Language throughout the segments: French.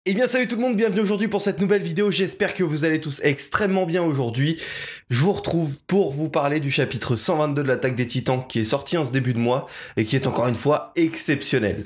Eh bien salut tout le monde, bienvenue aujourd'hui pour cette nouvelle vidéo, j'espère que vous allez tous extrêmement bien aujourd'hui. Je vous retrouve pour vous parler du chapitre 122 de l'attaque des titans qui est sorti en ce début de mois et qui est encore une fois exceptionnel.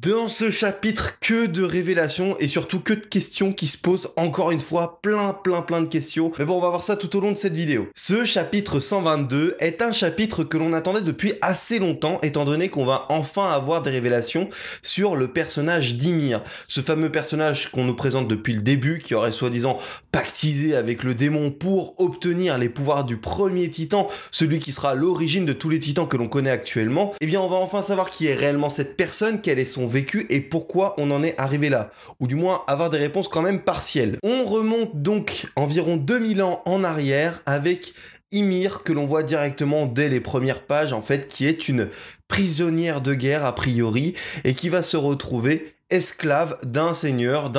Dans ce chapitre, que de révélations et surtout que de questions qui se posent encore une fois, plein de questions. Mais bon, on va voir ça tout au long de cette vidéo. Ce chapitre 122 est un chapitre que l'on attendait depuis assez longtemps, étant donné qu'on va enfin avoir des révélations sur le personnage d'Ymir. Ce fameux personnage qu'on nous présente depuis le début, qui aurait soi-disant pactisé avec le démon pour obtenir les pouvoirs du premier titan, celui qui sera l'origine de tous les titans que l'on connaît actuellement. Eh bien, on va enfin savoir qui est réellement cette personne, quel est son vécu et pourquoi on en est arrivé là, ou du moins avoir des réponses quand même partielles. On remonte donc environ 2000 ans en arrière avec Ymir, que l'on voit directement dès les premières pages en fait, qui est une prisonnière de guerre a priori, et qui va se retrouver esclave d'un seigneur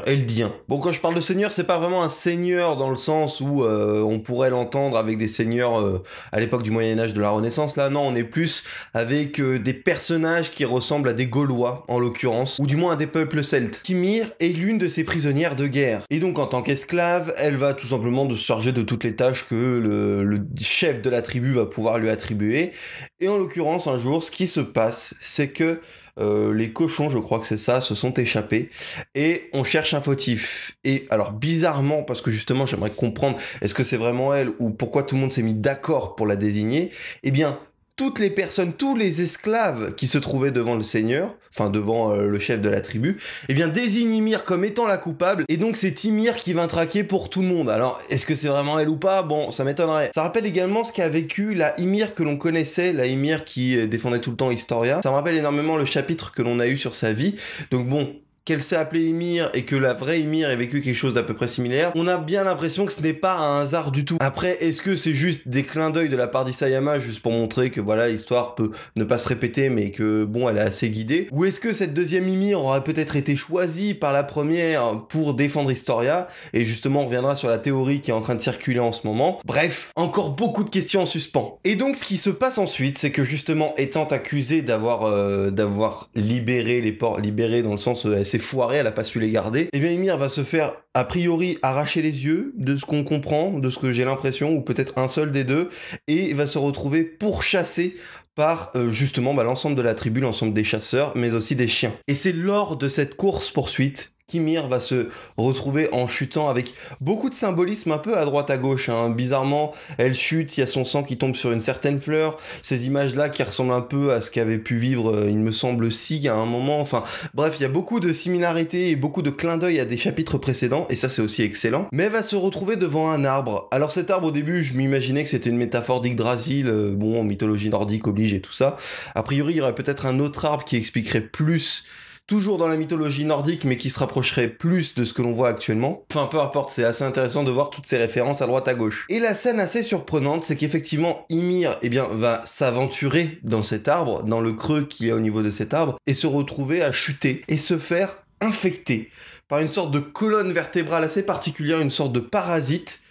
eldien. Bon, quand je parle de seigneur, c'est pas vraiment un seigneur dans le sens où on pourrait l'entendre avec des seigneurs à l'époque du Moyen-Âge, de la Renaissance. Là, non, on est plus avec des personnages qui ressemblent à des Gaulois, en l'occurrence, ou du moins à des peuples celtes. Ymir est l'une de ces prisonnières de guerre. Et donc, en tant qu'esclave, elle va tout simplement se charger de toutes les tâches que le chef de la tribu va pouvoir lui attribuer. Et en l'occurrence, un jour, ce qui se passe, c'est que les cochons, je crois que c'est ça, se sont échappés et on cherche un fautif. Et alors bizarrement, parce que justement j'aimerais comprendre est-ce que c'est vraiment elle ou pourquoi tout le monde s'est mis d'accord pour la désigner, eh bien toutes les personnes, tous les esclaves qui se trouvaient devant le seigneur, enfin devant le chef de la tribu, eh bien désignent Ymir comme étant la coupable, et donc c'est Ymir qui va traquer pour tout le monde. Alors, est-ce que c'est vraiment elle ou pas? Bon, ça m'étonnerait. Ça rappelle également ce qu'a vécu la Ymir que l'on connaissait, la Ymir qui défendait tout le temps Historia. Ça me rappelle énormément le chapitre que l'on a eu sur sa vie, donc bon... Qu'elle s'est appelée Ymir et que la vraie Ymir ait vécu quelque chose d'à peu près similaire, on a bien l'impression que ce n'est pas un hasard du tout. Après, est-ce que c'est juste des clins d'œil de la part d'Isayama, juste pour montrer que voilà, l'histoire peut ne pas se répéter, mais que bon, elle est assez guidée? Ou est-ce que cette deuxième Ymir aurait peut-être été choisie par la première pour défendre Historia? Et justement, on reviendra sur la théorie qui est en train de circuler en ce moment. Bref, encore beaucoup de questions en suspens. Et donc, ce qui se passe ensuite, c'est que justement, étant accusée d'avoir libéré les porcs, libéré dans le sens s'est foirée, elle a pas su les garder, et bien Ymir va se faire a priori arracher les yeux, de ce qu'on comprend, de ce que j'ai l'impression, ou peut-être un seul des deux, et va se retrouver pourchassé par justement l'ensemble de la tribu, l'ensemble des chasseurs, mais aussi des chiens. Et c'est lors de cette course-poursuite qu'Ymir va se retrouver en chutant avec beaucoup de symbolisme un peu à droite à gauche, hein. Bizarrement, elle chute, il y a son sang qui tombe sur une certaine fleur, ces images-là qui ressemblent un peu à ce qu'avait pu vivre, il me semble, Sig à un moment, enfin bref, il y a beaucoup de similarités et beaucoup de clins d'œil à des chapitres précédents, et ça c'est aussi excellent, mais elle va se retrouver devant un arbre. Alors cet arbre, au début, je m'imaginais que c'était une métaphore d'Yggdrasil, bon, mythologie nordique oblige et tout ça. A priori, il y aurait peut-être un autre arbre qui expliquerait plus, toujours dans la mythologie nordique, mais qui se rapprocherait plus de ce que l'on voit actuellement. Enfin, peu importe, c'est assez intéressant de voir toutes ces références à droite à gauche. Et la scène assez surprenante, c'est qu'effectivement, Ymir, eh bien, va s'aventurer dans cet arbre, dans le creux qu'il y a au niveau de cet arbre, et se retrouver à chuter, et se faire infecter par une sorte de colonne vertébrale assez particulière, une sorte de parasite,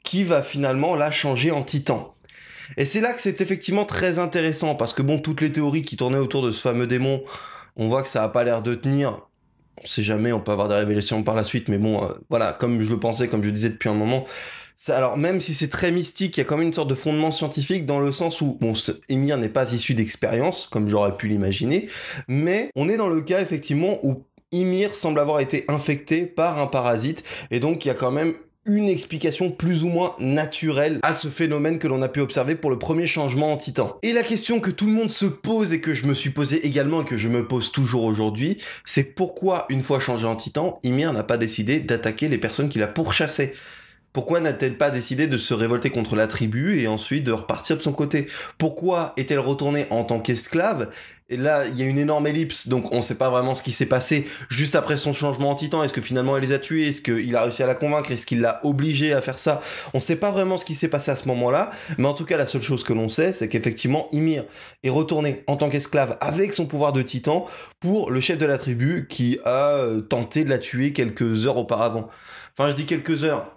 qui va finalement la changer en titan. Et c'est là que c'est effectivement très intéressant, parce que bon, toutes les théories qui tournaient autour de ce fameux démon, on voit que ça a pas l'air de tenir. On sait jamais, on peut avoir des révélations par la suite, mais bon, voilà, comme je le pensais, comme je le disais depuis un moment, alors même si c'est très mystique, il y a quand même une sorte de fondement scientifique dans le sens où, bon, Ymir n'est pas issu d'expérience, comme j'aurais pu l'imaginer, mais on est dans le cas effectivement où Ymir semble avoir été infecté par un parasite, et donc il y a quand même une explication plus ou moins naturelle à ce phénomène que l'on a pu observer pour le premier changement en titan. Et la question que tout le monde se pose et que je me suis posé également et que je me pose toujours aujourd'hui, c'est pourquoi, une fois changé en titan, Ymir n'a pas décidé d'attaquer les personnes qui la pourchassaient? Pourquoi n'a-t-elle pas décidé de se révolter contre la tribu et ensuite de repartir de son côté? Pourquoi est-elle retournée en tant qu'esclave Et là, il y a une énorme ellipse, donc on sait pas vraiment ce qui s'est passé juste après son changement en titan. Est-ce que finalement elle les a tués? Est-ce qu'il a réussi à la convaincre? Est-ce qu'il l'a obligée à faire ça? On sait pas vraiment ce qui s'est passé à ce moment-là, mais en tout cas, la seule chose que l'on sait, c'est qu'effectivement, Ymir est retourné en tant qu'esclave avec son pouvoir de titan pour le chef de la tribu qui a tenté de la tuer quelques heures auparavant. Enfin, je dis quelques heures.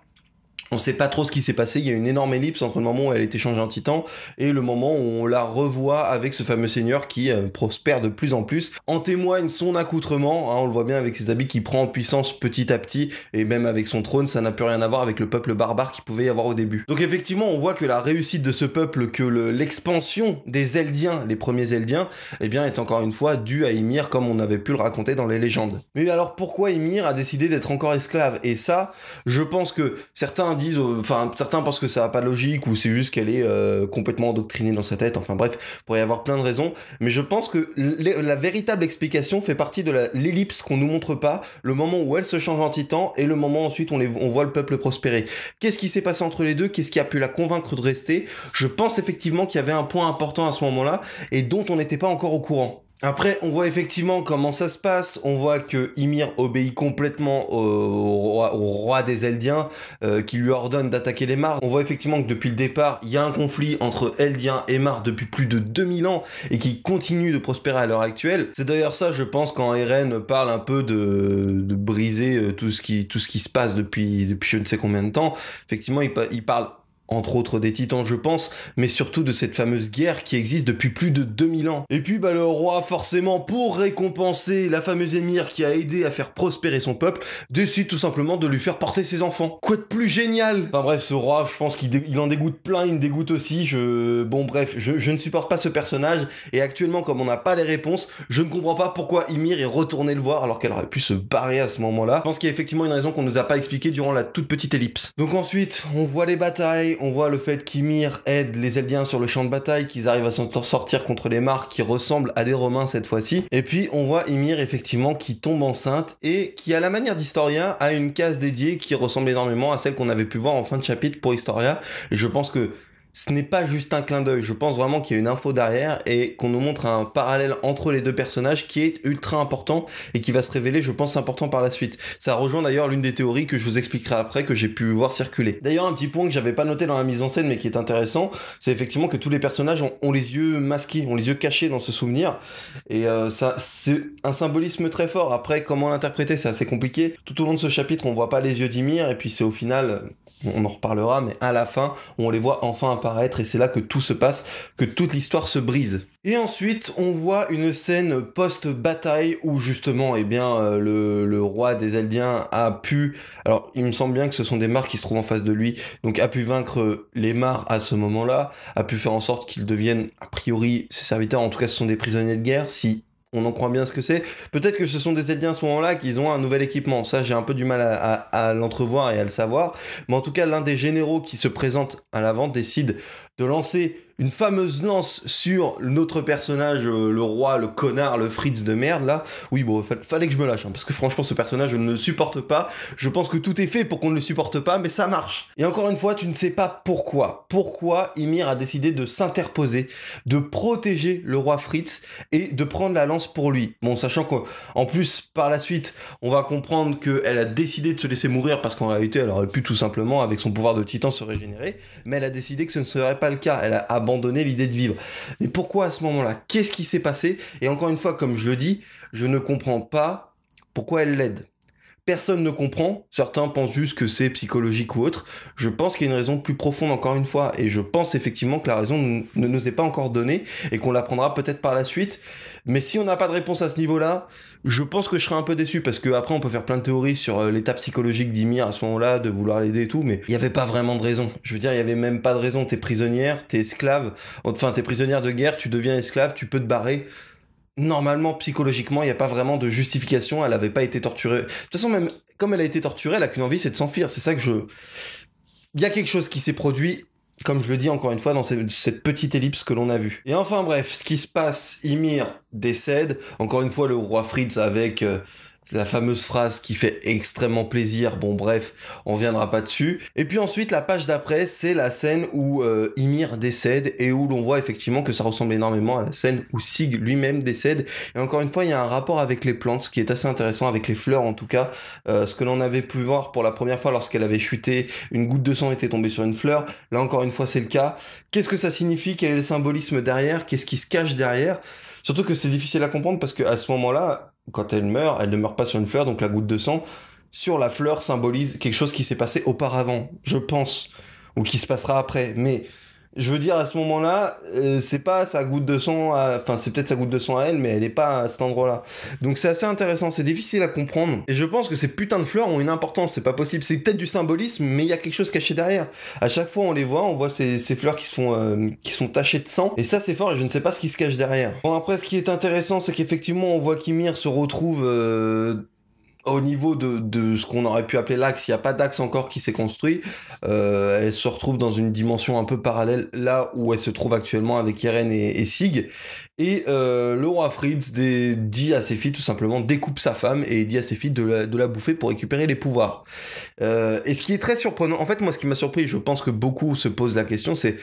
On sait pas trop ce qui s'est passé, il y a une énorme ellipse entre le moment où elle a été changée en titan et le moment où on la revoit avec ce fameux seigneur qui prospère de plus en plus. En témoigne son accoutrement, hein, on le voit bien avec ses habits qui prend en puissance petit à petit, et même avec son trône, ça n'a plus rien à voir avec le peuple barbare qu'il pouvait y avoir au début. Donc effectivement, on voit que la réussite de ce peuple, que l'expansion des Eldiens, les premiers Eldiens, eh bien est encore une fois due à Ymir comme on avait pu le raconter dans les légendes. Mais alors pourquoi Ymir a décidé d'être encore esclave? Et ça, je pense que certains disent, enfin certains pensent que ça n'a pas de logique ou c'est juste qu'elle est complètement endoctrinée dans sa tête, enfin bref, il pourrait y avoir plein de raisons, mais je pense que la véritable explication fait partie de l'ellipse qu'on nous montre pas, le moment où elle se change en titan et le moment ensuite on voit le peuple prospérer. Qu'est-ce qui s'est passé entre les deux? Qu'est-ce qui a pu la convaincre de rester? Je pense effectivement qu'il y avait un point important à ce moment-là et dont on n'était pas encore au courant. Après, on voit effectivement comment ça se passe, on voit que Ymir obéit complètement au roi des Eldiens qui lui ordonne d'attaquer les Mars. On voit effectivement que depuis le départ, il y a un conflit entre Eldiens et Mars depuis plus de 2000 ans et qui continue de prospérer à l'heure actuelle. C'est d'ailleurs ça, je pense, quand Eren parle un peu de briser tout ce qui se passe depuis je ne sais combien de temps. Effectivement, il parle entre autres des titans je pense, mais surtout de cette fameuse guerre qui existe depuis plus de 2000 ans. Et puis le roi forcément pour récompenser la fameuse émir qui a aidé à faire prospérer son peuple, décide tout simplement de lui faire porter ses enfants. Quoi de plus génial? Enfin bref, ce roi, je pense qu'il en dégoûte plein, il me dégoûte aussi, bon bref, je ne supporte pas ce personnage, et actuellement comme on n'a pas les réponses, je ne comprends pas pourquoi Ymir est retourné le voir alors qu'elle aurait pu se barrer à ce moment-là. Je pense qu'il y a effectivement une raison qu'on nous a pas expliquée durant la toute petite ellipse. Donc ensuite, on voit les batailles, on voit le fait qu'Ymir aide les Eldiens sur le champ de bataille, qu'ils arrivent à s'en sortir contre les Mars qui ressemblent à des Romains cette fois-ci. Et puis on voit Ymir effectivement qui tombe enceinte et qui, à la manière d'Historia, a une case dédiée qui ressemble énormément à celle qu'on avait pu voir en fin de chapitre pour Historia. Et je pense que ce n'est pas juste un clin d'œil, je pense vraiment qu'il y a une info derrière et qu'on nous montre un parallèle entre les deux personnages qui est ultra important et qui va se révéler, je pense, important par la suite. Ça rejoint d'ailleurs l'une des théories que je vous expliquerai après, que j'ai pu voir circuler. D'ailleurs, un petit point que j'avais pas noté dans la mise en scène mais qui est intéressant, c'est effectivement que tous les personnages ont les yeux masqués, ont les yeux cachés dans ce souvenir, et ça, c'est un symbolisme très fort. Après, comment l'interpréter, c'est assez compliqué. Tout au long de ce chapitre, on voit pas les yeux d'Ymir, et puis c'est au final... on en reparlera, mais à la fin, on les voit enfin apparaître et c'est là que tout se passe, que toute l'histoire se brise. Et ensuite, on voit une scène post-bataille où justement, eh bien, le roi des Eldiens a pu... Alors, il me semble bien que ce sont des Mars qui se trouvent en face de lui, donc a pu vaincre les Mars à ce moment-là, a pu faire en sorte qu'ils deviennent, a priori, ses serviteurs, en tout cas ce sont des prisonniers de guerre, si... on en croit bien ce que c'est. Peut-être que ce sont des Eldiens à ce moment-là qu'ils ont un nouvel équipement. Ça, j'ai un peu du mal à l'entrevoir et à le savoir. Mais en tout cas, l'un des généraux qui se présente à l'avant décide de lancer une fameuse lance sur notre personnage, le roi, le connard, le Fritz de merde, là. Oui, bon, fallait que je me lâche, hein, parce que franchement, ce personnage, je ne le supporte pas. Je pense que tout est fait pour qu'on ne le supporte pas, mais ça marche. Et encore une fois, tu ne sais pas pourquoi. Pourquoi Ymir a décidé de s'interposer, de protéger le roi Fritz et de prendre la lance pour lui. Bon, sachant qu'en plus, par la suite, on va comprendre qu'elle a décidé de se laisser mourir parce qu'en réalité, elle aurait pu tout simplement, avec son pouvoir de titan, se régénérer, mais elle a décidé que ce ne serait pas le cas. Elle a abandonné l'idée de vivre. Mais pourquoi à ce moment-là? Qu'est-ce qui s'est passé? Et encore une fois, comme je le dis, je ne comprends pas pourquoi elle l'aide. Personne ne comprend, certains pensent juste que c'est psychologique ou autre. Je pense qu'il y a une raison plus profonde encore une fois, et je pense effectivement que la raison ne nous est pas encore donnée, et qu'on l'apprendra peut-être par la suite. Mais si on n'a pas de réponse à ce niveau-là, je pense que je serai un peu déçu, parce qu'après on peut faire plein de théories sur l'état psychologique d'Ymir à ce moment-là, de vouloir l'aider et tout, mais il n'y avait pas vraiment de raison. Je veux dire, il n'y avait même pas de raison, t'es prisonnière, t'es esclave, enfin t'es prisonnière de guerre, tu deviens esclave, tu peux te barrer. Normalement, psychologiquement, il n'y a pas vraiment de justification, elle n'avait pas été torturée. De toute façon, même comme elle a été torturée, elle a qu'une envie, c'est de s'enfuir. C'est ça que il y a quelque chose qui s'est produit, comme je le dis encore une fois, dans cette petite ellipse que l'on a vue. Et enfin bref, ce qui se passe, Ymir décède, encore une fois le roi Fritz avec la fameuse phrase qui fait extrêmement plaisir, bon bref, on reviendra pas dessus. Et puis ensuite, la page d'après, c'est la scène où Ymir décède et où l'on voit effectivement que ça ressemble énormément à la scène où Sig lui-même décède. Et encore une fois, il y a un rapport avec les plantes, ce qui est assez intéressant, avec les fleurs en tout cas. Ce que l'on avait pu voir pour la première fois lorsqu'elle avait chuté, une goutte de sang était tombée sur une fleur. Là encore une fois, c'est le cas. Qu'est-ce que ça signifie? Quel est le symbolisme derrière? Qu'est-ce qui se cache derrière? Surtout que c'est difficile à comprendre parce qu'à ce moment-là, quand elle ne meurt pas sur une fleur, donc la goutte de sang, sur la fleur symbolise quelque chose qui s'est passé auparavant, je pense, ou qui se passera après. Mais je veux dire, à ce moment-là, c'est pas sa goutte de sang, enfin c'est peut-être sa goutte de sang à elle, mais elle est pas à cet endroit-là. Donc c'est assez intéressant, c'est difficile à comprendre. Et je pense que ces putains de fleurs ont une importance, c'est pas possible. C'est peut-être du symbolisme, mais il y a quelque chose caché derrière. À chaque fois on voit ces fleurs qui sont tachées de sang. Et ça c'est fort et je ne sais pas ce qui se cache derrière. Bon après ce qui est intéressant, c'est qu'effectivement on voit qu'Ymir se retrouve... au niveau de ce qu'on aurait pu appeler l'axe, il n'y a pas d'axe encore qui s'est construit. Elle se retrouve dans une dimension un peu parallèle, là où elle se trouve actuellement avec Eren et Sig. Et le roi Fritz dit à ses filles tout simplement, découpe sa femme et dit à ses filles de la bouffer pour récupérer les pouvoirs. Et ce qui est très surprenant, en fait moi ce qui m'a surpris, je pense que beaucoup se posent la question, c'est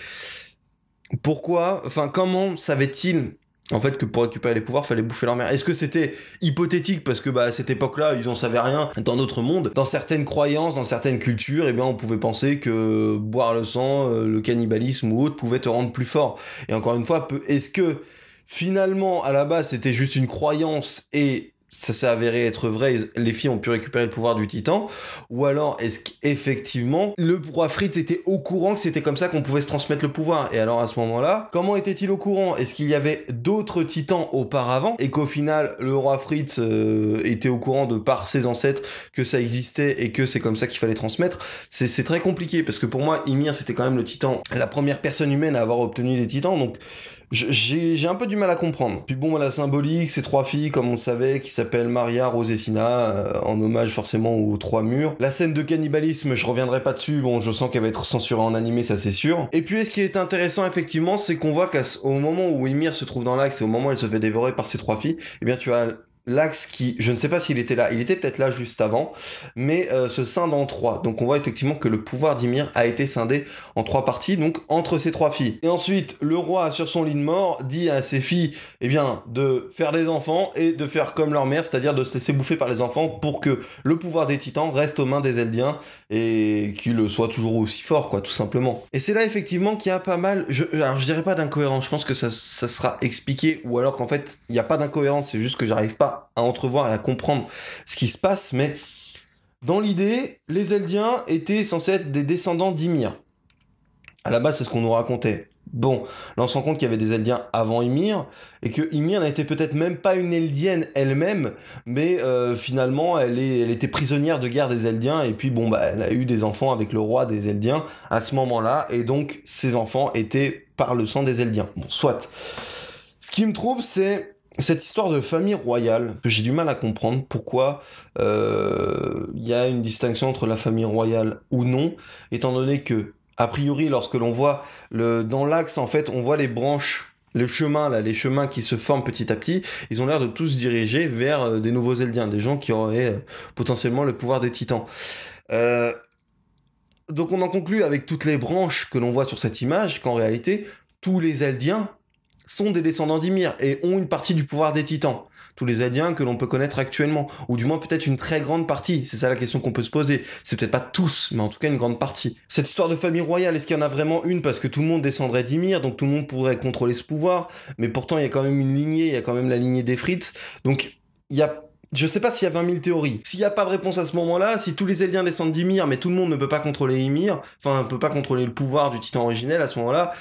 comment savait-il en fait que pour récupérer les pouvoirs fallait bouffer leur mère? Est-ce que c'était hypothétique parce que à cette époque-là ils en savaient rien? Dans notre monde, dans certaines croyances, dans certaines cultures, eh bien on pouvait penser que boire le sang, le cannibalisme ou autre pouvait te rendre plus fort. Et encore une fois, est-ce que finalement à la base c'était juste une croyance et ça s'est avéré être vrai, les filles ont pu récupérer le pouvoir du titan, ou alors est-ce qu'effectivement le roi Fritz était au courant que c'était comme ça qu'on pouvait se transmettre le pouvoir? Et alors à ce moment-là, comment était-il au courant? Est-ce qu'il y avait d'autres titans auparavant et qu'au final le roi Fritz était au courant de par ses ancêtres que ça existait et que c'est comme ça qu'il fallait transmettre? C'est très compliqué parce que pour moi Ymir c'était quand même le titan, la première personne humaine à avoir obtenu des titans, donc j'ai un peu du mal à comprendre. Puis bon, la symbolique, ces trois filles, comme on le savait, qui s'appellent Maria, Rose et Sina, en hommage forcément aux trois murs. La scène de cannibalisme, je reviendrai pas dessus, bon, je sens qu'elle va être censurée en animé, ça c'est sûr. Et puis, ce qui est intéressant, effectivement, c'est qu'on voit qu'au moment où Ymir se trouve dans l'axe et au moment où elle se fait dévorer par ces trois filles, eh bien, tu as l'axe qui, je ne sais pas s'il était là, il était peut-être là juste avant, mais se scinde en trois. Donc on voit effectivement que le pouvoir d'Ymir a été scindé en trois parties, donc entre ces trois filles. Et ensuite, le roi, sur son lit de mort, dit à ses filles, eh bien, de faire des enfants et de faire comme leur mère, c'est-à-dire de se laisser bouffer par les enfants pour que le pouvoir des titans reste aux mains des Eldiens et qu'il soit toujours aussi fort, quoi, tout simplement. Et c'est là effectivement qu'il y a pas mal, alors je dirais pas d'incohérence, je pense que ça sera expliqué, ou alors qu'en fait, il n'y a pas d'incohérence, c'est juste que j'arrive pas à entrevoir et à comprendre ce qui se passe, mais dans l'idée, les Eldiens étaient censés être des descendants d'Ymir. À la base, c'est ce qu'on nous racontait. Bon, là on se rend compte qu'il y avait des Eldiens avant Ymir, et que Ymir n'était peut-être même pas une Eldienne elle-même, mais finalement elle était prisonnière de guerre des Eldiens, et puis bon, elle a eu des enfants avec le roi des Eldiens à ce moment-là, et donc ces enfants étaient par le sang des Eldiens. Bon, soit. Ce qui me trouble, c'est cette histoire de famille royale, que j'ai du mal à comprendre, pourquoi y a une distinction entre la famille royale ou non, étant donné que, a priori, lorsque l'on voit dans l'axe, en fait, on voit les branches, les chemins qui se forment petit à petit, ils ont l'air de tous se diriger vers des nouveaux Eldiens, des gens qui auraient potentiellement le pouvoir des titans. Donc on en conclut avec toutes les branches que l'on voit sur cette image, qu'en réalité, tous les Eldiens sont des descendants d'Ymir et ont une partie du pouvoir des titans. Tous les Eldiens que l'on peut connaître actuellement, ou du moins peut-être une très grande partie, c'est ça la question qu'on peut se poser. C'est peut-être pas tous, mais en tout cas une grande partie. Cette histoire de famille royale, est-ce qu'il y en a vraiment une? Parce que tout le monde descendrait d'Ymir, donc tout le monde pourrait contrôler ce pouvoir, mais pourtant il y a quand même une lignée, il y a quand même la lignée des Fritz, donc il y a... Je sais pas s'il y a 20 000 théories. S'il n'y a pas de réponse à ce moment-là, si tous les Eldiens descendent d'Ymir, mais tout le monde ne peut pas contrôler Ymir, enfin ne peut pas contrôler le pouvoir du titan originel à ce moment-là,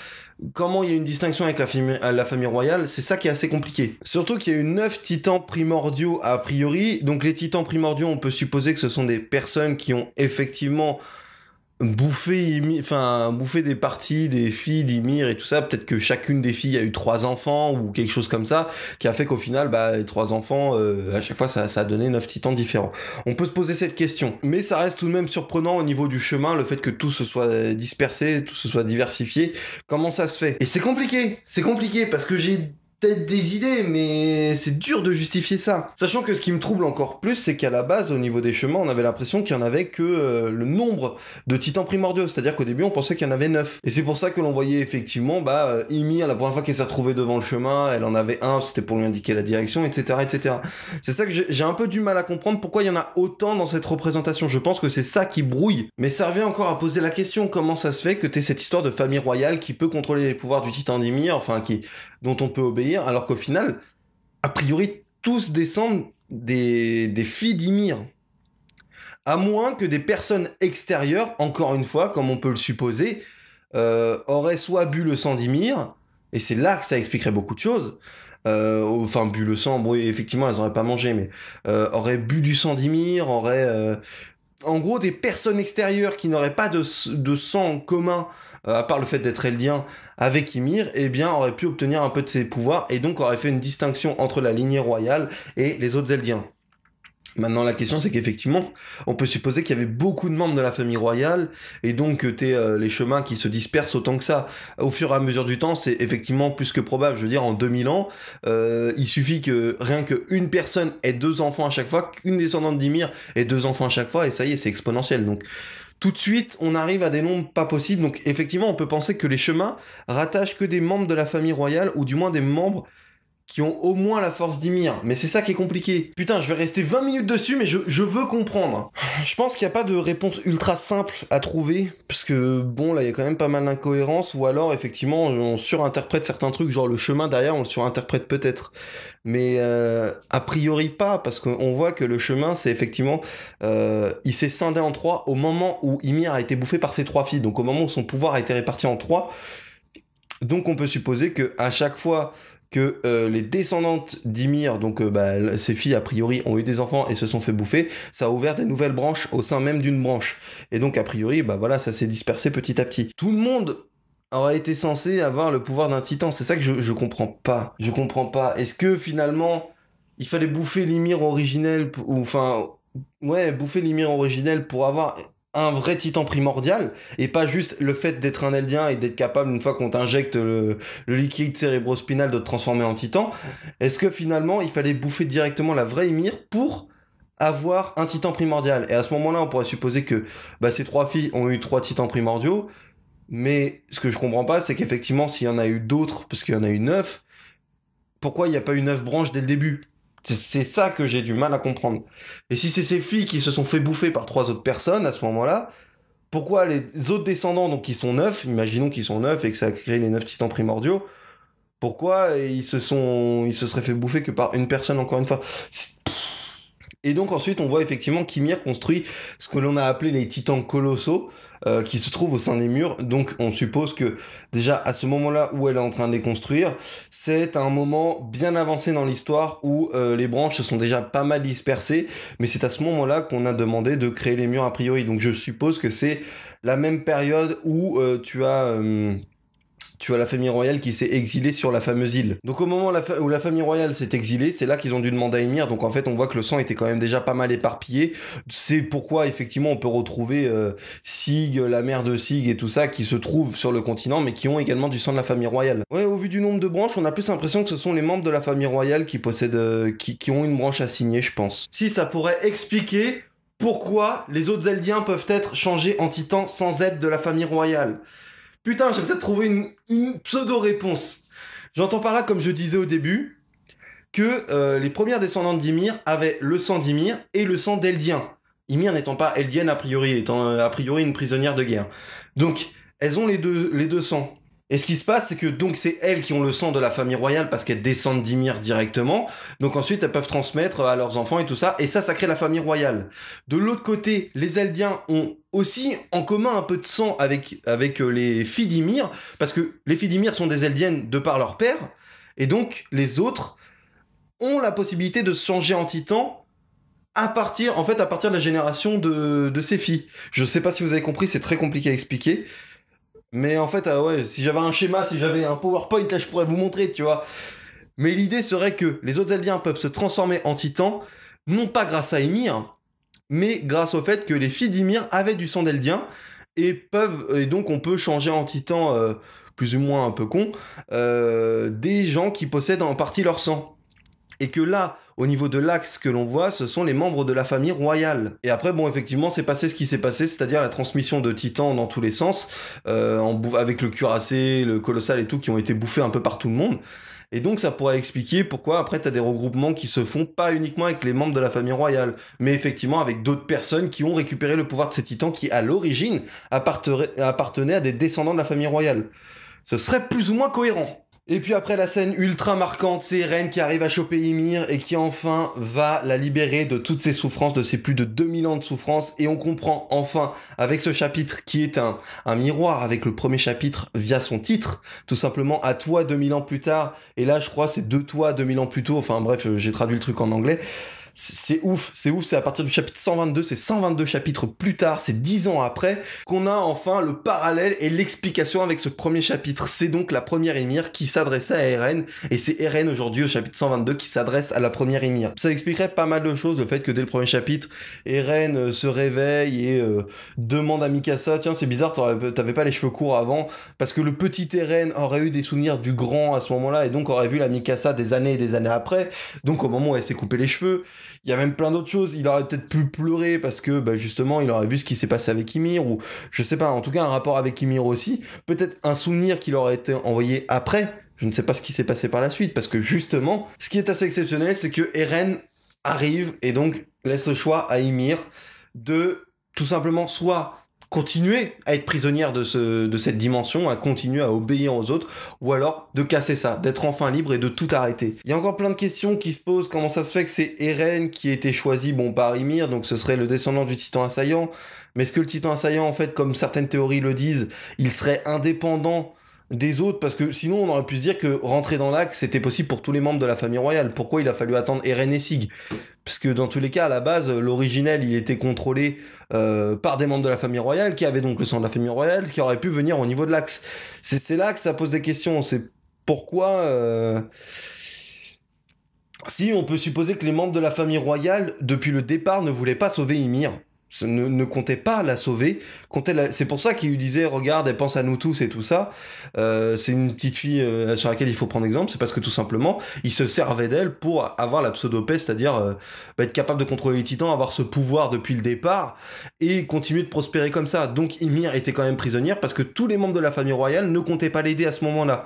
comment il y a une distinction avec la famille royale, c'est ça qui est assez compliqué. Surtout qu'il y a eu 9 titans primordiaux a priori, donc les titans primordiaux, on peut supposer que ce sont des personnes qui ont effectivement bouffé des parties des filles d'Ymir et tout ça. Peut-être que chacune des filles a eu 3 enfants ou quelque chose comme ça, qui a fait qu'au final, les 3 enfants, à chaque fois, ça a donné 9 titans différents. On peut se poser cette question, mais ça reste tout de même surprenant au niveau du chemin, le fait que tout se soit dispersé, tout se soit diversifié. Comment ça se fait? Et c'est compliqué parce que j'ai peut-être des idées, mais c'est dur de justifier ça. Sachant que ce qui me trouble encore plus, c'est qu'à la base, au niveau des chemins, on avait l'impression qu'il y en avait que le nombre de titans primordiaux. C'est-à-dire qu'au début, on pensait qu'il y en avait 9. Et c'est pour ça que l'on voyait effectivement, Ymir, la première fois qu'elle s'est retrouvée devant le chemin, elle en avait un, c'était pour lui indiquer la direction, etc., etc. C'est ça que j'ai un peu du mal à comprendre, pourquoi il y en a autant dans cette représentation. Je pense que c'est ça qui brouille. Mais ça revient encore à poser la question, comment ça se fait que t'aies cette histoire de famille royale qui peut contrôler les pouvoirs du titan d'Ymir, dont on peut obéir, alors qu'au final, a priori, tous descendent des filles d'Ymir. À moins que des personnes extérieures, encore une fois, comme on peut le supposer, auraient soit bu le sang d'Ymir, et c'est là que ça expliquerait beaucoup de choses, bu le sang, bon, effectivement, elles auraient pas mangé, mais auraient bu du sang d'Ymir, en gros, des personnes extérieures qui n'auraient pas de sang en commun, à part le fait d'être Eldien, avec Ymir, eh bien, auraient pu obtenir un peu de ses pouvoirs, et donc auraient fait une distinction entre la lignée royale et les autres Eldiens. Maintenant, la question, c'est qu'effectivement, on peut supposer qu'il y avait beaucoup de membres de la famille royale, et donc que les chemins qui se dispersent autant que ça. Au fur et à mesure du temps, c'est effectivement plus que probable. Je veux dire, en 2000 ans, il suffit que rien qu'une personne ait 2 enfants à chaque fois, qu'une descendante d'Ymir ait 2 enfants à chaque fois, et ça y est, c'est exponentiel. Donc, tout de suite, on arrive à des nombres pas possibles. Donc, effectivement, on peut penser que les chemins rattachent que des membres de la famille royale, ou du moins des membres qui ont au moins la force d'Ymir. Mais c'est ça qui est compliqué. Putain, je vais rester 20 minutes dessus, mais je veux comprendre. Je pense qu'il n'y a pas de réponse ultra simple à trouver, parce que, bon, là, il y a quand même pas mal d'incohérences, ou alors, effectivement, on surinterprète certains trucs, genre le chemin derrière, on le surinterprète peut-être. Mais a priori pas, parce qu'on voit que le chemin, c'est effectivement... il s'est scindé en 3 au moment où Ymir a été bouffé par ses 3 filles, donc au moment où son pouvoir a été réparti en 3. Donc on peut supposer que à chaque fois que les descendantes d'Ymir, donc ses filles a priori ont eu des enfants et se sont fait bouffer, ça a ouvert des nouvelles branches au sein même d'une branche. Et donc a priori, ça s'est dispersé petit à petit. Tout le monde aurait été censé avoir le pouvoir d'un titan, c'est ça que je comprends pas. Je comprends pas. Est-ce que finalement, il fallait bouffer l'Ymir originel, bouffer l'Ymir originel pour avoir un vrai titan primordial, et pas juste le fait d'être un Eldien et d'être capable, une fois qu'on t'injecte le liquide cérébrospinal, de te transformer en titan. Est-ce que finalement, il fallait bouffer directement la vraie Ymir pour avoir un titan primordial? Et à ce moment-là, on pourrait supposer que ces 3 filles ont eu 3 titans primordiaux, mais ce que je comprends pas, c'est qu'effectivement, s'il y en a eu d'autres, parce qu'il y en a eu 9, pourquoi il n'y a pas eu 9 branches dès le début? C'est ça que j'ai du mal à comprendre. Et si c'est ces filles qui se sont fait bouffer par 3 autres personnes à ce moment-là, pourquoi les autres descendants, donc qui sont 9, imaginons qu'ils sont 9 et que ça a créé les 9 titans primordiaux, pourquoi ils se seraient fait bouffer que par une personne, encore une fois? Et donc ensuite on voit effectivement qu'Ymir construit ce que l'on a appelé les titans colossaux, qui se trouvent au sein des murs. Donc on suppose que déjà à ce moment-là où elle est en train de les construire, c'est un moment bien avancé dans l'histoire où les branches se sont déjà pas mal dispersées, mais c'est à ce moment-là qu'on a demandé de créer les murs a priori. Donc je suppose que c'est la même période où tu as la famille royale qui s'est exilée sur la fameuse île. Donc au moment où la famille royale s'est exilée, c'est là qu'ils ont dû demander à Ymir. Donc en fait, on voit que le sang était quand même déjà pas mal éparpillé. C'est pourquoi effectivement on peut retrouver Sig, la mère de Sig et tout ça qui se trouvent sur le continent, mais qui ont également du sang de la famille royale. Ouais, au vu du nombre de branches, on a plus l'impression que ce sont les membres de la famille royale qui possèdent, qui ont une branche assignée, je pense. Si ça pourrait expliquer pourquoi les autres Eldiens peuvent être changés en titans sans aide de la famille royale. Putain, j'ai peut-être trouvé une pseudo-réponse. J'entends par là, comme je disais au début, que les premières descendantes d'Ymir avaient le sang d'Ymir et le sang d'Eldien. Ymir n'étant pas eldienne a priori, étant a priori une prisonnière de guerre. Donc, elles ont les deux sangs. Et ce qui se passe, c'est que donc c'est elles qui ont le sang de la famille royale parce qu'elles descendent d'Ymir directement. Donc ensuite, elles peuvent transmettre à leurs enfants et tout ça. Et ça crée la famille royale. De l'autre côté, les Eldiens ont aussi en commun un peu de sang avec les filles d'Ymir, parce que les filles d'Ymir sont des Eldiennes de par leur père. Et donc, les autres ont la possibilité de se changer en titan à partir de la génération de ces filles. Je sais pas si vous avez compris, c'est très compliqué à expliquer. Mais en fait, si j'avais un schéma, si j'avais un PowerPoint, là, je pourrais vous montrer, tu vois. Mais l'idée serait que les autres Eldiens peuvent se transformer en titans, non pas grâce à Ymir, mais grâce au fait que les filles d'Ymir avaient du sang d'Eldien, et donc on peut changer en titan plus ou moins un peu cons, des gens qui possèdent en partie leur sang. Et que là, au niveau de l'axe que l'on voit, ce sont les membres de la famille royale. Et après, bon, effectivement, c'est passé ce qui s'est passé, c'est-à-dire la transmission de titans dans tous les sens, avec le cuirassé, le colossal et tout, qui ont été bouffés un peu par tout le monde. Et donc ça pourrait expliquer pourquoi après t'as des regroupements qui se font pas uniquement avec les membres de la famille royale, mais effectivement avec d'autres personnes qui ont récupéré le pouvoir de ces titans qui à l'origine appartenaient à des descendants de la famille royale. Ce serait plus ou moins cohérent. Et puis après la scène ultra marquante, c'est Eren qui arrive à choper Ymir et qui enfin va la libérer de toutes ses souffrances, de ses plus de 2000 ans de souffrance. Et on comprend enfin avec ce chapitre qui est un miroir avec le premier chapitre via son titre, tout simplement à toi 2000 ans plus tard. Et là je crois c'est de toi 2000 ans plus tôt, enfin bref j'ai traduit le truc en anglais. C'est ouf, c'est à partir du chapitre 122, c'est 122 chapitres plus tard, c'est 10 ans après, qu'on a enfin le parallèle et l'explication avec ce premier chapitre. C'est donc la première Ymir qui s'adressait à Eren, et c'est Eren aujourd'hui au chapitre 122 qui s'adresse à la première Ymir. Ça expliquerait pas mal de choses, le fait que dès le premier chapitre, Eren se réveille et demande à Mikasa, tiens c'est bizarre, t'avais pas les cheveux courts avant, parce que le petit Eren aurait eu des souvenirs du grand à ce moment-là, et donc aurait vu la Mikasa des années et des années après, donc au moment où elle s'est coupé les cheveux. Il y a même plein d'autres choses, il aurait peut-être pu pleurer parce que bah, justement il aurait vu ce qui s'est passé avec Ymir, ou je sais pas, en tout cas un rapport avec Ymir aussi, peut-être un souvenir qui leur a été envoyé après, je ne sais pas ce qui s'est passé par la suite, parce que justement, ce qui est assez exceptionnel, c'est que Eren arrive et donc laisse le choix à Ymir de tout simplement soit continuer à être prisonnière de cette dimension, à continuer à obéir aux autres, ou alors de casser ça, d'être enfin libre et de tout arrêter. Il y a encore plein de questions qui se posent, comment ça se fait que c'est Eren qui a été choisi par Ymir, donc ce serait le descendant du titan assaillant, mais est-ce que le titan assaillant, en fait, comme certaines théories le disent, il serait indépendant des autres, parce que sinon on aurait pu se dire que rentrer dans l'axe c'était possible pour tous les membres de la famille royale. Pourquoi il a fallu attendre Eren et Sig? Parce que dans tous les cas, à la base, l'originel, il était contrôlé par des membres de la famille royale, qui avaient donc le sang de la famille royale, qui auraient pu venir au niveau de l'axe. C'est là que ça pose des questions. C'est pourquoi... Si on peut supposer que les membres de la famille royale, depuis le départ, ne voulaient pas sauver Ymir, ne comptait pas la sauver, c'est pour ça qu'il lui disait regarde, elle pense à nous tous et tout ça, c'est une petite fille sur laquelle il faut prendre exemple, c'est parce que tout simplement il se servait d'elle pour avoir la pseudo-paix, c'est-à-dire être capable de contrôler les titans, avoir ce pouvoir depuis le départ et continuer de prospérer comme ça. Donc Ymir était quand même prisonnière parce que tous les membres de la famille royale ne comptaient pas l'aider à ce moment-là.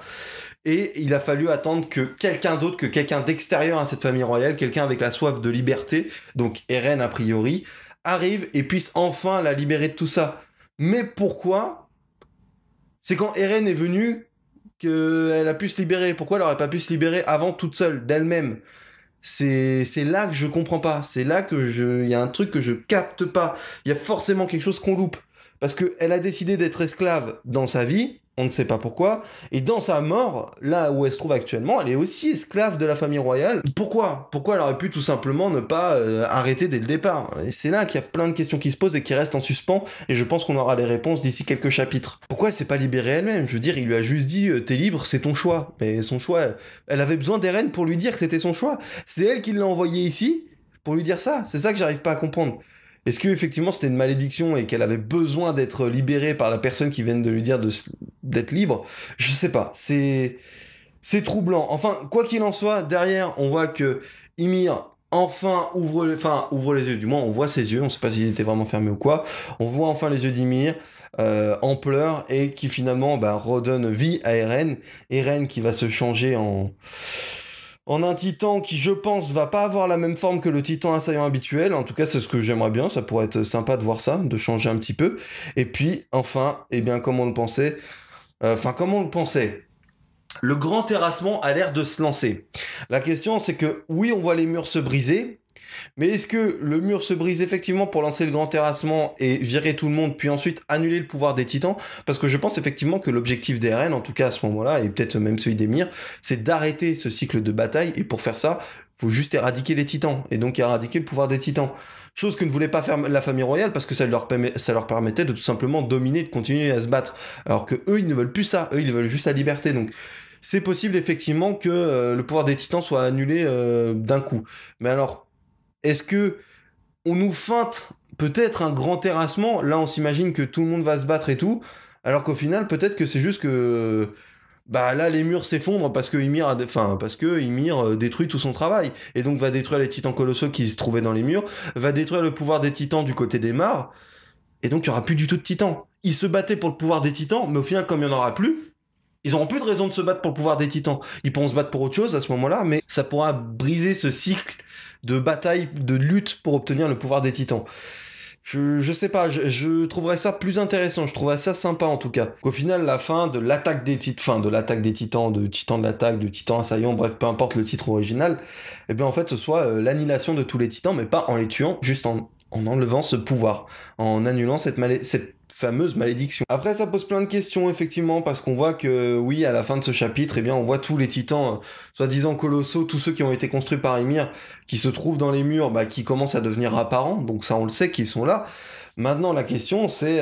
Et il a fallu attendre que quelqu'un d'autre, que quelqu'un d'extérieur à cette famille royale, quelqu'un avec la soif de liberté, donc Eren a priori, arrive et puisse enfin la libérer de tout ça. Mais pourquoi? C'est quand Eren est venue qu'elle a pu se libérer. Pourquoi elle aurait pas pu se libérer avant toute seule, d'elle-même? C'est là que je comprends pas. C'est là que il y a un truc que je capte pas. Il y a forcément quelque chose qu'on loupe. Parce qu'elle a décidé d'être esclave dans sa vie, on ne sait pas pourquoi, et dans sa mort, là où elle se trouve actuellement, elle est aussi esclave de la famille royale. Pourquoi elle aurait pu tout simplement ne pas arrêter dès le départ? Et c'est là qu'il y a plein de questions qui se posent et qui restent en suspens, et je pense qu'on aura les réponses d'ici quelques chapitres. Pourquoi elle s'est pas libérée elle-même? Je veux dire, il lui a juste dit t'es libre, c'est ton choix. Mais son choix, elle avait besoin d'Eren pour lui dire que c'était son choix. C'est elle qui l'a envoyé ici pour lui dire ça. C'est ça que j'arrive pas à comprendre. Est-ce que effectivement c'était une malédiction et qu'elle avait besoin d'être libérée par la personne qui vient de lui dire d'être libre? Je sais pas. C'est troublant. Enfin, quoi qu'il en soit, derrière, on voit que Ymir enfin ouvre les yeux. Du moins, on voit ses yeux. On sait pas s'ils étaient vraiment fermés ou quoi. On voit enfin les yeux d'Ymir en pleurs et qui finalement redonne vie à Eren. Eren qui va se changer en un titan qui, je pense, va pas avoir la même forme que le titan assaillant habituel. En tout cas, c'est ce que j'aimerais bien. Ça pourrait être sympa de voir ça, de changer un petit peu. Et puis, enfin, comme on le pensait... le grand terrassement a l'air de se lancer. La question, c'est que, oui, on voit les murs se briser, mais est-ce que le mur se brise effectivement pour lancer le grand terrassement et virer tout le monde, puis ensuite annuler le pouvoir des titans? Parce que je pense effectivement que l'objectif d'Eren, en tout cas à ce moment-là, et peut-être même celui d'Emir, c'est d'arrêter ce cycle de bataille, et pour faire ça, faut juste éradiquer les titans, et donc éradiquer le pouvoir des titans. Chose que ne voulait pas faire la famille royale, parce que ça leur permettait de tout simplement dominer, de continuer à se battre. Alors que eux, ils ne veulent plus ça, eux, ils veulent juste la liberté, donc... C'est possible effectivement que le pouvoir des titans soit annulé d'un coup. Mais alors, est-ce que on nous feinte peut-être un grand terrassement? Là, on s'imagine que tout le monde va se battre et tout. Alors qu'au final, peut-être que c'est juste que... Bah là, les murs s'effondrent parce que Ymir, détruit tout son travail. Et donc va détruire les titans colossaux qui se trouvaient dans les murs, va détruire le pouvoir des titans du côté des mares, et donc il n'y aura plus du tout de titans. Ils se battaient pour le pouvoir des titans, mais au final, comme il n'y en aura plus, ils auront plus de raison de se battre pour le pouvoir des titans. Ils pourront se battre pour autre chose à ce moment-là, mais ça pourra briser ce cycle de bataille, de lutte pour obtenir le pouvoir des titans. Je sais pas, je trouverais ça plus intéressant, je trouverais ça sympa en tout cas. Qu'au final, la fin de l'attaque des titans, de l'attaque des titans, de titan de l'attaque, de titan assaillant, bref, peu importe le titre original, et bien en fait ce soit l'annihilation de tous les titans, mais pas en les tuant, juste en enlevant ce pouvoir, en annulant cette fameuse malédiction. Après, ça pose plein de questions, effectivement, parce qu'on voit que, oui, à la fin de ce chapitre, eh bien, on voit tous les titans, soi-disant colossaux, tous ceux qui ont été construits par Ymir, qui se trouvent dans les murs, bah, qui commencent à devenir apparents, donc ça, on le sait qu'ils sont là. Maintenant, la question, c'est...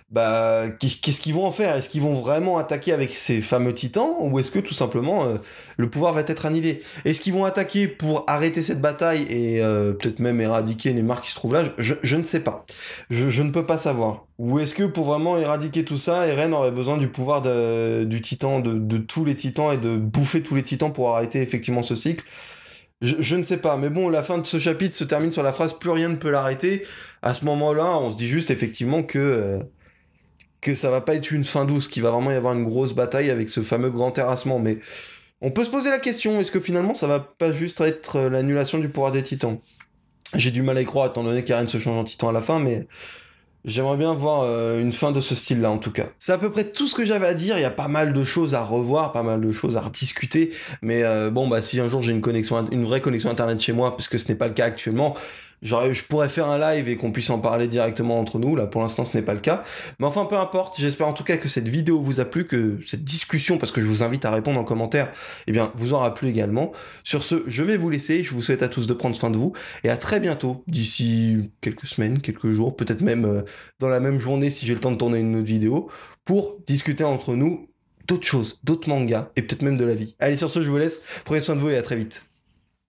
bah, qu'est-ce qu'ils vont en faire? Est-ce qu'ils vont vraiment attaquer avec ces fameux titans ou est-ce que tout simplement le pouvoir va être annihilé? Est-ce qu'ils vont attaquer pour arrêter cette bataille et peut-être même éradiquer les marques qui se trouvent là? Je ne sais pas. Je ne peux pas savoir. Ou est-ce que pour vraiment éradiquer tout ça, Eren aurait besoin du pouvoir du titan, de tous les titans et de bouffer tous les titans pour arrêter effectivement ce cycle? Je ne sais pas, mais bon, la fin de ce chapitre se termine sur la phrase « plus rien ne peut l'arrêter ». À ce moment-là, on se dit juste effectivement que ça va pas être une fin douce, qu'il va vraiment y avoir une grosse bataille avec ce fameux grand terrassement. Mais on peut se poser la question, est-ce que finalement ça va pas juste être l'annulation du pouvoir des titans? J'ai du mal à y croire, étant donné qu'Aren se change en titan à la fin, mais... J'aimerais bien voir une fin de ce style-là, en tout cas. C'est à peu près tout ce que j'avais à dire. Il y a pas mal de choses à revoir, pas mal de choses à rediscuter. Mais bon, bah si un jour j'ai une vraie connexion internet chez moi, puisque ce n'est pas le cas actuellement, je pourrais faire un live et qu'on puisse en parler directement entre nous. Là, pour l'instant, ce n'est pas le cas. Mais enfin, peu importe. J'espère en tout cas que cette vidéo vous a plu, que cette discussion, parce que je vous invite à répondre en commentaire, eh bien, vous aura plu également. Sur ce, je vais vous laisser. Je vous souhaite à tous de prendre soin de vous. Et à très bientôt, d'ici quelques semaines, quelques jours, peut-être même dans la même journée si j'ai le temps de tourner une autre vidéo, pour discuter entre nous d'autres choses, d'autres mangas, et peut-être même de la vie. Allez, sur ce, je vous laisse. Prenez soin de vous et à très vite.